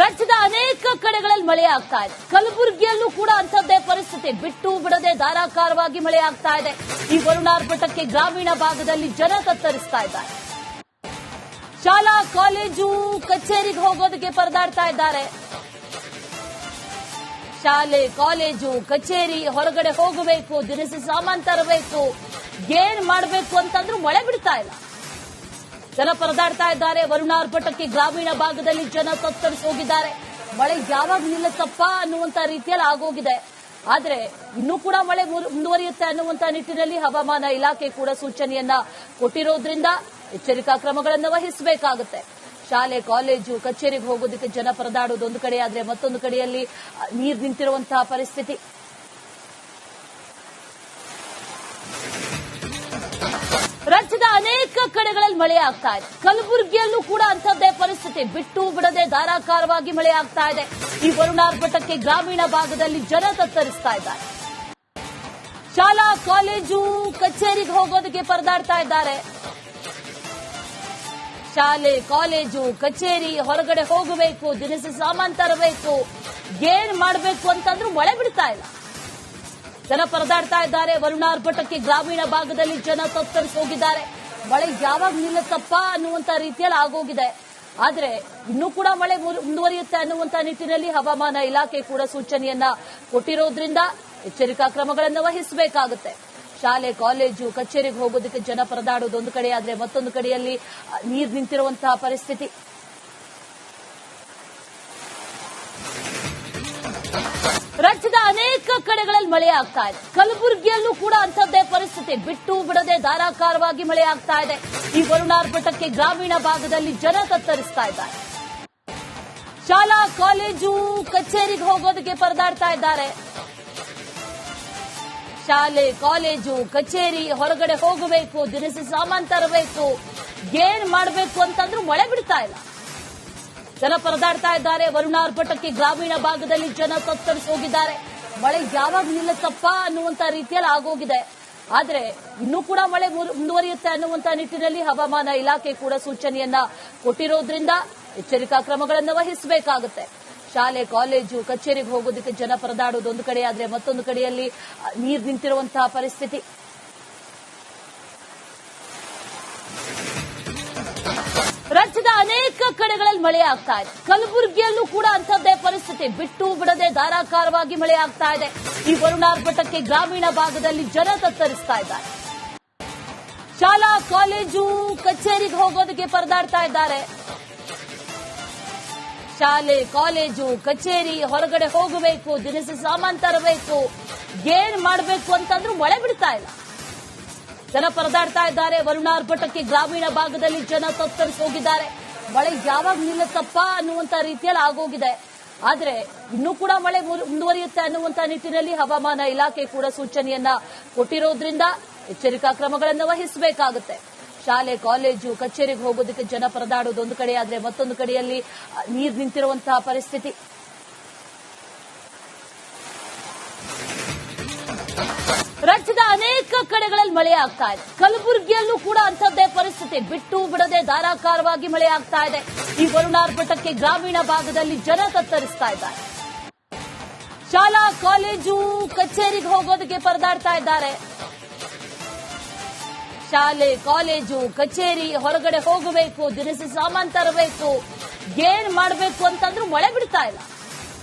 ರಾಜ್ಯದ ಅನೇಕ ಕಡೆಗಳಲ್ಲಿ ಮಳೆ ಆಗ್ತಾ ಇದೆ. ಕಲಬುರಗಿಯಲ್ಲೂ ಕೂಡ ಅಂಥದ್ದೇ ಪರಿಸ್ಥಿತಿ. ಬಿಟ್ಟು ಬಿಡದೆ ಧಾರಾಕಾರವಾಗಿ ಮಳೆ ಆಗ್ತಾ ಇದೆ. ಈ ವರುಣಾರ್ಭಟಕ್ಕೆ ಗ್ರಾಮೀಣ ಭಾಗದಲ್ಲಿ ಜನ ತತ್ತರಿಸ್ತಾ ಇದ್ದಾರೆ. ಶಾಲಾ ಕಾಲೇಜು ಕಚೇರಿಗೆ ಹೋಗೋದಕ್ಕೆ ಪರದಾಡ್ತಾ ಇದ್ದಾರೆ. ಶಾಲೆ ಕಾಲೇಜು ಕಚೇರಿ ಹೊರಗಡೆ ಹೋಗಬೇಕು, ದಿನಸಿ ಸಾಮಾನು ತರಬೇಕು, ಏನ್ ಮಾಡಬೇಕು ಅಂತಂದ್ರೂ ಮಳೆ ಬಿಡ್ತಾ ಇಲ್ಲ. ಜನ ಪರದಾಡ್ತಾ ಇದ್ದಾರೆ. ವರುಣಾರ್ಭಟಕ್ಕೆ ಗ್ರಾಮೀಣ ಭಾಗದಲ್ಲಿ ಜನ ತತ್ತರಿಸಿ ಹೋಗಿದ್ದಾರೆ. ಮಳೆ ಯಾವಾಗ ನಿಲ್ಲುತ್ತಪ್ಪ ಅನ್ನುವಂತ ರೀತಿಯಲ್ಲಿ ಆಗೋಗಿದೆ. ಆದ್ರೆ ಇನ್ನೂ ಕೂಡ ಮಳೆ ಮುಂದುವರಿಯುತ್ತೆ ಅನ್ನುವಂತ ನಿಟ್ಟಿನಲ್ಲಿ ಹವಾಮಾನ ಇಲಾಖೆ ಕೂಡ ಸೂಚನೆಯನ್ನ ಕೊಟ್ಟಿರೋದ್ರಿಂದ ಎಚ್ಚರಿಕಾ ಕ್ರಮಗಳನ್ನು ವಹಿಸಬೇಕಾಗುತ್ತೆ. ಶಾಲೆ ಕಾಲೇಜು ಕಚೇರಿಗೆ ಹೋಗೋದಕ್ಕೆ ಜನ ಪರದಾಡೋದು ಒಂದು ಕಡೆ ಆದ್ರೆ ಮತ್ತೊಂದು ಕಡೆಯಲ್ಲಿ ನೀರು ನಿಂತಿರುವಂತಹ ಪರಿಸ್ಥಿತಿ. ರಾಜ್ಯದ ಅನೇಕ ಕಡೆಗಳಲ್ಲಿ ಮಳೆ ಆಗ್ತಾ ಇದೆ. ಕಲಬುರಗಿಯಲ್ಲೂ ಕೂಡ ಅಂಥದ್ದೇ ಪರಿಸ್ಥಿತಿ. ಬಿಟ್ಟು ಬಿಡದೆ ಧಾರಾಕಾರವಾಗಿ ಮಳೆ ಆಗ್ತಾ ಇದೆ. ಈ ವರುಣಾರ್ಭಟಕ್ಕೆ ಗ್ರಾಮೀಣ ಭಾಗದಲ್ಲಿ ಜನ ತತ್ತರಿಸ್ತಾ ಇದ್ದಾರೆ. ಶಾಲಾ ಕಾಲೇಜು ಕಚೇರಿಗೆ ಹೋಗೋದಕ್ಕೆ ಪರದಾಡ್ತಾ ಇದ್ದಾರೆ. ಶಾಲೆ ಕಾಲೇಜು ಕಚೇರಿ ಹೊರಗಡೆ ಹೋಗಬೇಕು, ದಿನಸಿ ಸಾಮಾನು ತರಬೇಕು, ಏನ್ ಮಾಡಬೇಕು ಅಂತಂದ್ರೂ ಮಳೆ ಬಿಡ್ತಾ ಇಲ್ಲ. ಜನ ಪರದಾಡ್ತಾ ಇದ್ದಾರೆ. ವರುಣಾರ್ಭಟಕ್ಕೆ ಗ್ರಾಮೀಣ ಭಾಗದಲ್ಲಿ ಜನ ತತ್ತರಿಸಿ ಹೋಗಿದ್ದಾರೆ. ಮಳೆ ಯಾವಾಗ ನಿಲ್ಲುತ್ತಪ್ಪ ಅನ್ನುವಂತ ರೀತಿಯಲ್ಲಿ ಆಗೋಗಿದೆ. ಆದ್ರೆ ಇನ್ನೂ ಕೂಡ ಮಳೆ ಮುಂದುವರಿಯುತ್ತೆ ಅನ್ನುವಂತ ನಿಟ್ಟಿನಲ್ಲಿ ಹವಾಮಾನ ಇಲಾಖೆ ಕೂಡ ಸೂಚನೆಯನ್ನ ಕೊಟ್ಟಿರೋದ್ರಿಂದ ಎಚ್ಚರಿಕಾ ಕ್ರಮಗಳನ್ನು ವಹಿಸಬೇಕಾಗುತ್ತೆ. ಶಾಲೆ ಕಾಲೇಜು ಕಚೇರಿಗೆ ಹೋಗೋದಕ್ಕೆ ಜನ ಪರದಾಡೋದು ಒಂದು ಕಡೆ ಆದ್ರೆ ಮತ್ತೊಂದು ಕಡೆಯಲ್ಲಿ ನೀರು ನಿಂತಿರುವಂತಹ ಪರಿಸ್ಥಿತಿ. ರಾಜ್ಯದ ಅನೇಕ ಕಡೆಗಳಲ್ಲಿ ಮಳೆ ಆಗ್ತಾ ಇದೆ. ಕಲಬುರಗಿಯಲ್ಲೂ ಕೂಡ ಅಂಥದ್ದೇ ಪರಿಸ್ಥಿತಿ. ಬಿಟ್ಟು ಬಿಡದೆ ಧಾರಾಕಾರವಾಗಿ ಮಳೆ ಆಗ್ತಾ ಇದೆ. ಈ ವರುಣಾರ್ಭಟಕ್ಕೆ ಗ್ರಾಮೀಣ ಭಾಗದಲ್ಲಿ ಜನ ತತ್ತರಿಸ್ತಾ ಇದ್ದಾರೆ. ಶಾಲಾ ಕಾಲೇಜು ಕಚೇರಿಗೆ ಹೋಗೋದಕ್ಕೆ ಪರದಾಡ್ತಾ ಇದ್ದಾರೆ. ಶಾಲೆ ಕಾಲೇಜು ಕಚೇರಿ ಹೊರಗಡೆ ಹೋಗಬೇಕು, ದಿನಸಿ ಸಾಮಾನು ತರಬೇಕು, ಏನ್ ಮಾಡಬೇಕು ಅಂತಂದ್ರೂ ಮಳೆ ಬಿಡ್ತಾ ಇಲ್ಲ. ಜನ ಪರದಾಡ್ತಾ ಇದ್ದಾರೆ. ವರುಣಾರ್ಭಟಕ್ಕೆ ಗ್ರಾಮೀಣ ಭಾಗದಲ್ಲಿ ಜನ ತತ್ತರಿಸಿ ಹೋಗಿದ್ದಾರೆ. ಮಳೆ ಯಾವಾಗ ನಿಲ್ಲುತ್ತಪ್ಪ ಅನ್ನುವಂತ ರೀತಿಯಲ್ಲಿ ಆಗೋಗಿದೆ. ಆದ್ರೆ ಇನ್ನೂ ಕೂಡ ಮಳೆ ಮುಂದುವರಿಯುತ್ತೆ ಅನ್ನುವಂತ ನಿಟ್ಟಿನಲ್ಲಿ ಹವಾಮಾನ ಇಲಾಖೆ ಕೂಡ ಸೂಚನೆಯನ್ನ ಕೊಟ್ಟಿರೋದ್ರಿಂದ ಎಚ್ಚರಿಕಾ ಕ್ರಮಗಳನ್ನು ವಹಿಸಬೇಕಾಗುತ್ತೆ. ಶಾಲೆ ಕಾಲೇಜು ಕಚೇರಿಗೆ ಹೋಗೋದಕ್ಕೆ ಜನ ಪರದಾಡೋದು ಒಂದು ಕಡೆ ಆದ್ರೆ ಮತ್ತೊಂದು ಕಡೆಯಲ್ಲಿ ನೀರು ನಿಂತಿರುವಂತಹ ಪರಿಸ್ಥಿತಿ. ರಾಜ್ಯದ ಅನೇಕ ಕಡೆಗಳಲ್ಲಿ ಮಳೆ ಆಗ್ತಾ ಇದೆ. ಕಲಬುರಗಿಯಲ್ಲೂ ಕೂಡ ಅಂಥದ್ದೇ ಪರಿಸ್ಥಿತಿ. ಬಿಟ್ಟು ಬಿಡದೆ ಧಾರಾಕಾರವಾಗಿ ಮಳೆ ಆಗ್ತಾ ಇದೆ. ಈ ವರುಣಾರ್ಭಟಕ್ಕೆ ಗ್ರಾಮೀಣ ಭಾಗದಲ್ಲಿ ಜನ ತತ್ತರಿಸ್ತಾ ಇದ್ದಾರೆ. ಶಾಲಾ ಕಾಲೇಜು ಕಚೇರಿಗೆ ಹೋಗೋದಕ್ಕೆ ಪರದಾಡ್ತಾ ಇದ್ದಾರೆ. ಶಾಲೆ ಕಾಲೇಜು ಕಚೇರಿ ಹೊರಗಡೆ ಹೋಗಬೇಕು, ದಿನಸಿ ಸಾಮಾನು ತರಬೇಕು, ಏನ್ ಮಾಡಬೇಕು ಅಂತಂದ್ರೂ ಮಳೆ ಬಿಡ್ತಾ ಇಲ್ಲ. ಜನ ಪರದಾಡ್ತಾ ಇದ್ದಾರೆ. ವರುಣಾರ್ಭಟಕ್ಕೆ ಗ್ರಾಮೀಣ ಭಾಗದಲ್ಲಿ ಜನ ತತ್ತರಿಸಿ ಹೋಗಿದ್ದಾರೆ. ಮಳೆ ಯಾವಾಗ ನಿಲ್ಲುತ್ತಪ್ಪ ಅನ್ನುವಂತ ರೀತಿಯಲ್ಲಿ ಆಗೋಗಿದೆ. ಆದ್ರೆ ಇನ್ನೂ ಕೂಡ ಮಳೆ ಮುಂದುವರಿಯುತ್ತೆ ಅನ್ನುವಂತ ನಿಟ್ಟಿನಲ್ಲಿ ಹವಾಮಾನ ಇಲಾಖೆ ಕೂಡ ಸೂಚನೆಯನ್ನ ಕೊಟ್ಟಿರೋದ್ರಿಂದ ಎಚ್ಚರಿಕಾ ಕ್ರಮಗಳನ್ನು ವಹಿಸಬೇಕಾಗುತ್ತೆ. ಶಾಲೆ ಕಾಲೇಜು ಕಚೇರಿಗೆ ಹೋಗೋದಕ್ಕೆ ಜನ ಪರದಾಡೋದು ಒಂದು ಕಡೆ ಆದ್ರೆ ಮತ್ತೊಂದು ಕಡೆಯಲ್ಲಿ ನೀರು ನಿಂತಿರುವಂತಹ ಪರಿಸ್ಥಿತಿ. ರಾಜ್ಯದ ಅನೇಕ ಕಡೆಗಳಲ್ಲಿ ಮಳೆ ಆಗ್ತಾ ಇದೆ. ಕಲಬುರಗಿಯಲ್ಲೂ ಕೂಡ ಅಂಥದ್ದೇ ಪರಿಸ್ಥಿತಿ. ಬಿಟ್ಟು ಬಿಡದೆ ಧಾರಾಕಾರವಾಗಿ ಮಳೆ ಆಗ್ತಾ ಇದೆ. ಈ ವರುಣಾರ್ಭಟಕ್ಕೆ ಗ್ರಾಮೀಣ ಭಾಗದಲ್ಲಿ ಜನ ತತ್ತರಿಸ್ತಾ ಇದ್ದಾರೆ. ಶಾಲಾ ಕಾಲೇಜು ಕಚೇರಿಗೆ ಹೋಗೋದಕ್ಕೆ ಪರದಾಡ್ತಾ ಇದ್ದಾರೆ. ಶಾಲೆ ಕಾಲೇಜು ಕಚೇರಿ ಹೊರಗಡೆ ಹೋಗಬೇಕು, ದಿನಸಿ ಸಾಮಾನು ತರಬೇಕು, ಏನ್ ಮಾಡಬೇಕು ಅಂತಂದ್ರೂ ಮಳೆ ಬಿಡ್ತಾ ಇಲ್ಲ.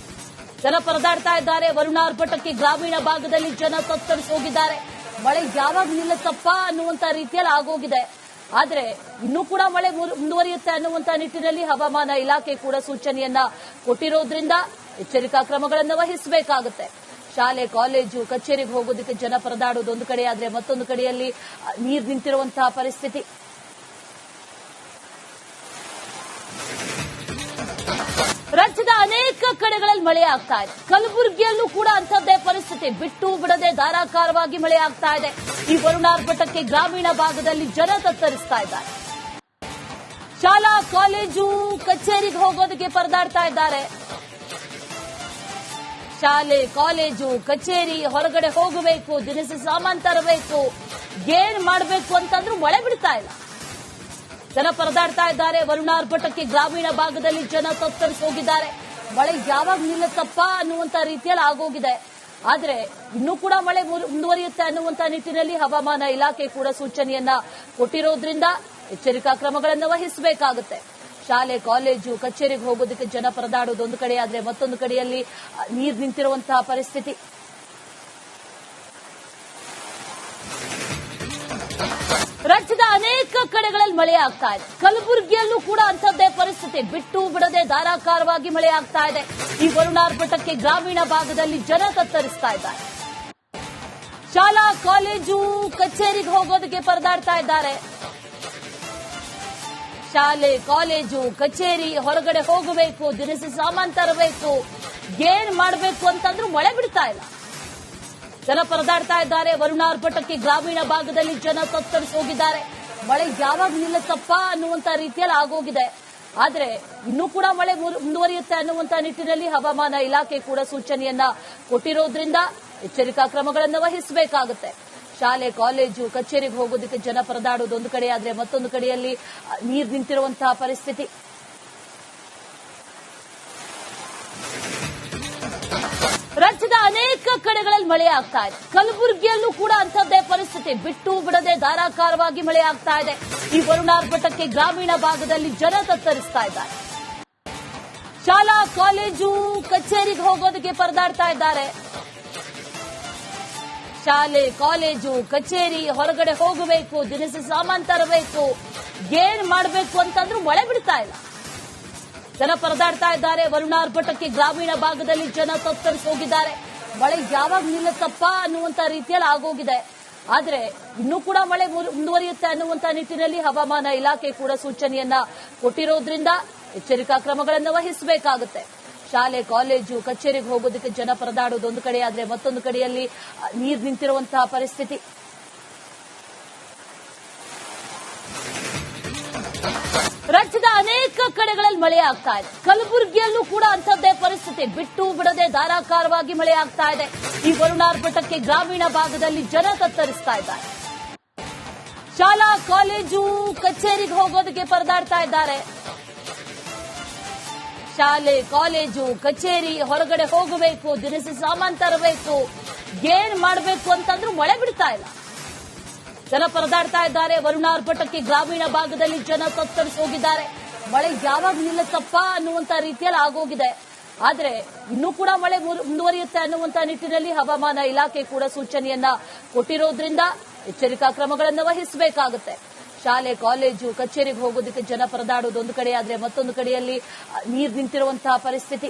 ಜನ ಪರದಾಡ್ತಾ ಇದ್ದಾರೆ. ವರುಣಾರ್ಭಟಕ್ಕೆ ಗ್ರಾಮೀಣ ಭಾಗದಲ್ಲಿ ಜನ ತತ್ತರಿಸಿ ಹೋಗಿದ್ದಾರೆ. ಮಳೆ ಯಾವಾಗ ನಿಲ್ಲುತ್ತಪ್ಪ ಅನ್ನುವಂತ ರೀತಿಯಲ್ಲಿ ಆಗೋಗಿದೆ. ಆದ್ರೆ ಇನ್ನೂ ಕೂಡ ಮಳೆ ಮುಂದುವರಿಯುತ್ತೆ ಅನ್ನುವಂತ ನಿಟ್ಟಿನಲ್ಲಿ ಹವಾಮಾನ ಇಲಾಖೆ ಕೂಡ ಸೂಚನೆಯನ್ನ ಕೊಟ್ಟಿರೋದ್ರಿಂದ ಎಚ್ಚರಿಕಾ ಕ್ರಮಗಳನ್ನು ವಹಿಸಬೇಕಾಗುತ್ತೆ. ಶಾಲೆ ಕಾಲೇಜು ಕಚೇರಿಗೆ ಹೋಗೋದಕ್ಕೆ ಜನ ಪರದಾಡೋದು ಒಂದು ಕಡೆ ಆದ್ರೆ ಮತ್ತೊಂದು ಕಡೆಯಲ್ಲಿ ನೀರು ನಿಂತಿರುವಂತಹ ಪರಿಸ್ಥಿತಿ. ರಾಜ್ಯದ ಅನೇಕ ಕಡೆಗಳಲ್ಲಿ ಮಳೆ ಆಗ್ತಾ ಇದೆ. ಕಲಬುರಗಿಯಲ್ಲೂ ಕೂಡ ಅಂಥದ್ದೇ ಪರಿಸ್ಥಿತಿ. ಬಿಟ್ಟು ಬಿಡದೆ ಧಾರಾಕಾರವಾಗಿ ಮಳೆ ಆಗ್ತಾ ಇದೆ. ಈ ವರುಣಾರ್ಭಟಕ್ಕೆ ಗ್ರಾಮೀಣ ಭಾಗದಲ್ಲಿ ಜನ ತತ್ತರಿಸ್ತಾ ಇದ್ದಾರೆ. ಶಾಲಾ ಕಾಲೇಜು ಕಚೇರಿಗೆ ಹೋಗೋದಕ್ಕೆ ಪರದಾಡ್ತಾ ಇದ್ದಾರೆ. ಶಾಲೆ ಕಾಲೇಜು ಕಚೇರಿ ಹೊರಗಡೆ ಹೋಗಬೇಕು, ದಿನಸಿ ಸಾಮಾನು ತರಬೇಕು, ಏನ್ ಮಾಡಬೇಕು ಅಂತಂದ್ರೂ ಮಳೆ ಬಿಡ್ತಾ ಇಲ್ಲ. ಜನ ಪರದಾಡ್ತಾ ಇದ್ದಾರೆ. ವರುಣಾರ್ಭಟಕ್ಕೆ ಗ್ರಾಮೀಣ ಭಾಗದಲ್ಲಿ ಜನ ತತ್ತರಿಸಿ ಹೋಗಿದ್ದಾರೆ. ಮಳೆ ಯಾವಾಗ ನಿಲ್ಲುತ್ತಪ್ಪ ಅನ್ನುವಂತ ರೀತಿಯಲ್ಲಿ ಆಗೋಗಿದೆ. ಆದ್ರೆ ಇನ್ನೂ ಕೂಡ ಮಳೆ ಮುಂದುವರಿಯುತ್ತೆ ಅನ್ನುವಂತ ನಿಟ್ಟಿನಲ್ಲಿ ಹವಾಮಾನ ಇಲಾಖೆ ಕೂಡ ಸೂಚನೆಯನ್ನ ಕೊಟ್ಟಿರೋದ್ರಿಂದ ಎಚ್ಚರಿಕಾ ಕ್ರಮಗಳನ್ನು ವಹಿಸಬೇಕಾಗುತ್ತೆ. ಶಾಲೆ, ಕಾಲೇಜು, ಕಚೇರಿಗೆ ಹೋಗೋದಕ್ಕೆ ಜನ ಪರದಾಡೋದು ಒಂದು ಕಡೆ ಆದ್ರೆ ಮತ್ತೊಂದು ಕಡೆಯಲ್ಲಿ ನೀರು ನಿಂತಿರುವಂತಹ ಪರಿಸ್ಥಿತಿ. ರಾಜ್ಯದ ಅನೇಕ ಕಡೆಗಳಲ್ಲಿ ಮಳೆ ಆಗ್ತಾ ಇದೆ. ಕಲಬುರಗಿಯಲ್ಲೂ ಕೂಡ ಅಂಥದ್ದೇ ಪರಿಸ್ಥಿತಿ. ಬಿಟ್ಟು ಬಿಡದೆ ಧಾರಾಕಾರವಾಗಿ ಮಳೆ ಆಗ್ತಾ ಇದೆ. ಈ ವರುಣಾರ್ಭಟಕ್ಕೆ ಗ್ರಾಮೀಣ ಭಾಗದಲ್ಲಿ ಜನ ತತ್ತರಿಸ್ತಾ ಇದ್ದಾರೆ. ಶಾಲಾ, ಕಾಲೇಜು, ಕಚೇರಿಗೆ ಹೋಗೋದಕ್ಕೆ ಪರದಾಡ್ತಾ ಇದ್ದಾರೆ. ಶಾಲೆ, ಕಾಲೇಜು, ಕಚೇರಿ, ಹೊರಗಡೆ ಹೋಗಬೇಕು, ದಿನಸಿ ಸಾಮಾನು ತರಬೇಕು, ಏನ್ ಮಾಡಬೇಕು ಅಂತಂದ್ರೂ ಮಳೆ ಬಿಡ್ತಾ ಇಲ್ಲ. ಜನ ಪರದಾಡ್ತಾ ಇದ್ದಾರೆ. ವರುಣಾರ್ಭಟಕ್ಕೆ ಗ್ರಾಮೀಣ ಭಾಗದಲ್ಲಿ ಜನ ತತ್ತರಿಸಿ ಹೋಗಿದ್ದಾರೆ. ಮಳೆ ಯಾವಾಗ ನಿಲ್ಲುತ್ತಪ್ಪ ಅನ್ನುವಂತ ರೀತಿಯಲ್ಲಿ ಆಗೋಗಿದೆ. ಆದ್ರೆ ಇನ್ನೂ ಕೂಡ ಮಳೆ ಮುಂದುವರಿಯುತ್ತೆ ಅನ್ನುವಂತ ನಿಟ್ಟಿನಲ್ಲಿ ಹವಾಮಾನ ಇಲಾಖೆ ಕೂಡ ಸೂಚನೆಯನ್ನ ಕೊಟ್ಟಿರೋದ್ರಿಂದ ಎಚ್ಚರಿಕಾ ಕ್ರಮಗಳನ್ನು ವಹಿಸಬೇಕಾಗುತ್ತೆ. ಶಾಲೆ, ಕಾಲೇಜು, ಕಚೇರಿಗೆ ಹೋಗೋದಕ್ಕೆ ಜನ ಪರದಾಡೋದು ಒಂದು ಕಡೆ ಆದ್ರೆ ಮತ್ತೊಂದು ಕಡೆಯಲ್ಲಿ ನೀರು ನಿಂತಿರುವಂತಹ ಪರಿಸ್ಥಿತಿ. ರಾಜ್ಯದ ಅನೇಕ ಕಡೆಗಳಲ್ಲಿ ಮಳೆ ಆಗ್ತಾ ಇದೆ. ಕಲಬುರಗಿಯಲ್ಲೂ ಕೂಡ ಅಂಥದ್ದೇ ಪರಿಸ್ಥಿತಿ. ಬಿಟ್ಟು ಬಿಡದೆ ಧಾರಾಕಾರವಾಗಿ ಮಳೆ ಆಗ್ತಾ ಇದೆ. ಈ ವರುಣಾರ್ಭಟಕ್ಕೆ ಗ್ರಾಮೀಣ ಭಾಗದಲ್ಲಿ ಜನ ತತ್ತರಿಸ್ತಾ ಇದ್ದಾರೆ. ಶಾಲಾ, ಕಾಲೇಜು, ಕಚೇರಿಗೆ ಹೋಗೋದಕ್ಕೆ ಪರದಾಡ್ತಾ ಇದ್ದಾರೆ. ಶಾಲೆ, ಕಾಲೇಜು, ಕಚೇರಿ, ಹೊರಗಡೆ ಹೋಗಬೇಕು, ದಿನಸಿ ಸಾಮಾನು ತರಬೇಕು, ಏನ್ ಮಾಡಬೇಕು ಅಂತಂದ್ರೂ ಮಳೆ ಬಿಡ್ತಾ ಇಲ್ಲ. ಜನ ಪರದಾಡ್ತಾ ಇದ್ದಾರೆ. ವರುಣಾರ್ಭಟಕ್ಕೆ ಗ್ರಾಮೀಣ ಭಾಗದಲ್ಲಿ ಜನ ತತ್ತರಿಸಿ ಹೋಗಿದ್ದಾರೆ. ಮಳೆ ಯಾವಾಗ ನಿಲ್ಲುತ್ತಪ್ಪ ಅನ್ನುವಂತ ರೀತಿಯಲ್ಲಿ ಆಗೋಗಿದೆ. ಆದ್ರೆ ಇನ್ನೂ ಕೂಡ ಮಳೆ ಮುಂದುವರಿಯುತ್ತೆ ಅನ್ನುವಂತ ನಿಟ್ಟಿನಲ್ಲಿ ಹವಾಮಾನ ಇಲಾಖೆ ಕೂಡ ಸೂಚನೆಯನ್ನ ಕೊಟ್ಟಿರೋದ್ರಿಂದ ಎಚ್ಚರಿಕಾ ಕ್ರಮಗಳನ್ನು ವಹಿಸಬೇಕಾಗುತ್ತೆ. ಶಾಲೆ, ಕಾಲೇಜು, ಕಚೇರಿಗೆ ಹೋಗೋದಕ್ಕೆ ಜನ ಪರದಾಡೋದು ಒಂದು ಕಡೆ ಆದ್ರೆ ಮತ್ತೊಂದು ಕಡೆಯಲ್ಲಿ ನೀರು ನಿಂತಿರುವಂತಹ ಪರಿಸ್ಥಿತಿ. ರಾಜ್ಯದ ಅನೇಕ ಕಡೆಗಳಲ್ಲಿ ಮಳೆ ಆಗ್ತಾ ಇದೆ. ಕಲಬುರಗಿಯಲ್ಲೂ ಕೂಡ ಅಂಥದ್ದೇ ಪರಿಸ್ಥಿತಿ. ಬಿಟ್ಟು ಬಿಡದೆ ಧಾರಾಕಾರವಾಗಿ ಮಳೆ ಆಗ್ತಾ ಇದೆ. ಈ ವರುಣಾರ್ಭಟಕ್ಕೆ ಗ್ರಾಮೀಣ ಭಾಗದಲ್ಲಿ ಜನ ತತ್ತರಿಸಿ ಹೋಗಿದ್ದಾರೆ. ಶಾಲೆ, ಕಾಲೇಜು, ಕಚೇರಿಗೆ ಹೋಗೋದಕ್ಕೆ ಜನ ಪರದಾಡೋದು ಒಂದು ಕಡೆ ಆದ್ರೆ ಮತ್ತೊಂದು ಕಡೆಯಲ್ಲಿ ನೀರು ನಿಂತಿರುವಂತಹ ಪರಿಸ್ಥಿತಿ. ರಾಜ್ಯದ ಅನೇಕ ಕಡೆಗಳಲ್ಲಿ ಮಳೆ ಆಗ್ತಾ ಇದೆ. ಕಲಬುರಗಿಯಲ್ಲೂ ಕೂಡ ಅಂಥದ್ದೇ ಪರಿಸ್ಥಿತಿ. ಬಿಟ್ಟು ಬಿಡದೆ ಧಾರಾಕಾರವಾಗಿ ಮಳೆ ಆಗ್ತಾ ಇದೆ. ಈ ವರುಣಾರ್ಭಟಕ್ಕೆ ಗ್ರಾಮೀಣ ಭಾಗದಲ್ಲಿ ಜನ ತತ್ತರಿಸ್ತಾ ಇದ್ದಾರೆ. ಶಾಲಾ, ಕಾಲೇಜು, ಕಚೇರಿಗೆ ಹೋಗೋದಕ್ಕೆ ಪರದಾಡ್ತಾ ಇದ್ದಾರೆ. ಶಾಲೆ, ಕಾಲೇಜು, ಕಚೇರಿ, ಹೊರಗಡೆ ಹೋಗಬೇಕು, ದಿನಸಿ ಸಾಮಾನು ತರಬೇಕು, ಏನ್ ಮಾಡಬೇಕು ಅಂತಂದ್ರೂ ಮಳೆ ಬಿಡ್ತಾ ಇಲ್ಲ. ಜನ ಪರದಾಡ್ತಾ ಇದ್ದಾರೆ. ವರುಣಾರ್ಭಟಕ್ಕೆ ಗ್ರಾಮೀಣ ಭಾಗದಲ್ಲಿ ಜನ ತತ್ತರಿಸಿ ಹೋಗಿದ್ದಾರೆ. ಮಳೆ ಯಾವಾಗ ನಿಲ್ಲುತ್ತಪ್ಪ ಅನ್ನುವಂತ ರೀತಿಯಲ್ಲಿ ಆಗೋಗಿದೆ. ಆದ್ರೆ ಇನ್ನೂ ಕೂಡ ಮಳೆ ಮುಂದುವರಿಯುತ್ತೆ ಅನ್ನುವಂತ ನಿಟ್ಟಿನಲ್ಲಿ ಹವಾಮಾನ ಇಲಾಖೆ ಕೂಡ ಸೂಚನೆಯನ್ನ ಕೊಟ್ಟಿರೋದ್ರಿಂದ ಎಚ್ಚರಿಕಾ ಕ್ರಮಗಳನ್ನು ವಹಿಸಬೇಕಾಗುತ್ತೆ. ಶಾಲೆ, ಕಾಲೇಜು, ಕಚೇರಿಗೆ ಹೋಗೋದಕ್ಕೆ ಜನ ಪರದಾಡೋದು ಒಂದು ಕಡೆ ಆದ್ರೆ ಮತ್ತೊಂದು ಕಡೆಯಲ್ಲಿ ನೀರು ನಿಂತಿರುವಂತಹ ಪರಿಸ್ಥಿತಿ.